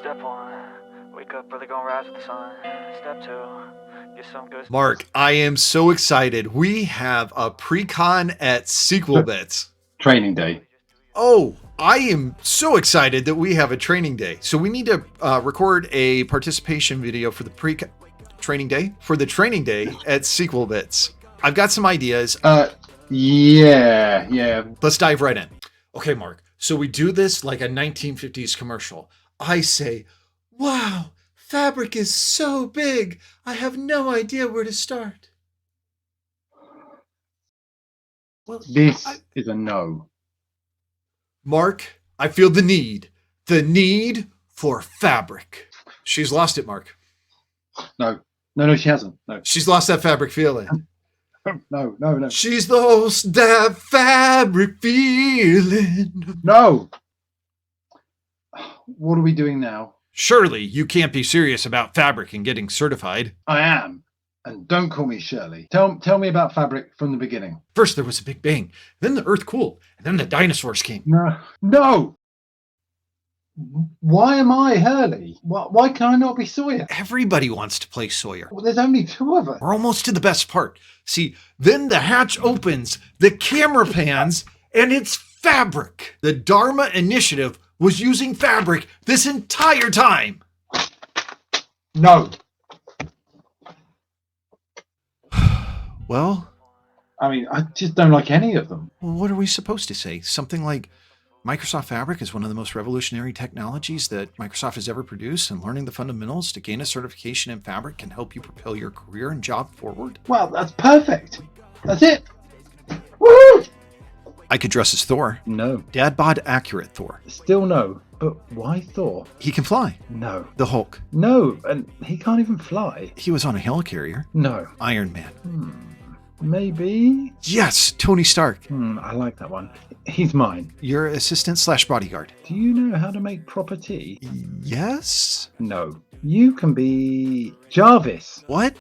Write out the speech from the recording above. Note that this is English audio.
Step 1, wake up early, gonna rise with the sun. Step 2, get some good... Mark, I am so excited. We have a pre-con at SQLBits. Training day. Oh, I am so excited that we have a training day. So we need to record a participation video for the training day at SQLBits. I've got some ideas. Yeah. Let's dive right in. Okay, Mark. So we do this like a 1950s commercial. I say, wow, fabric is so big. I have no idea where to start. Well, This is a no. Mark, I feel the need for fabric. She's lost it, Mark. No, she hasn't. No. She's lost that fabric feeling. No. She's lost that fabric feeling. No. What are we doing now? Surely you can't be serious about fabric and getting certified. I am. And don't call me Shirley. Tell me about fabric from the beginning. First there was a big bang, then the earth cooled, and then the dinosaurs came. No. Why am I Hurley? Why can I not be Sawyer? Everybody wants to play Sawyer. Well, there's only two of us. We're almost to the best part. See, then the hatch opens, the camera pans, and it's fabric. The Dharma Initiative was using fabric this entire time. No. Well, I mean, I just don't like any of them. what are we supposed to say? Something like Microsoft Fabric is one of the most revolutionary technologies that Microsoft has ever produced, and learning the fundamentals to gain a certification in Fabric can help you propel your career and job forward. Well, that's perfect. That's it. Woo! I could dress as Thor. No. Dad bod accurate Thor. Still no. But why Thor? He can fly. No. The Hulk. No, and he can't even fly. He was on a helicarrier. No. Iron Man. Maybe? Yes, Tony Stark. I like that one. He's mine. Your assistant/bodyguard. Do you know how to make proper tea? Yes? No. You can be Jarvis. What?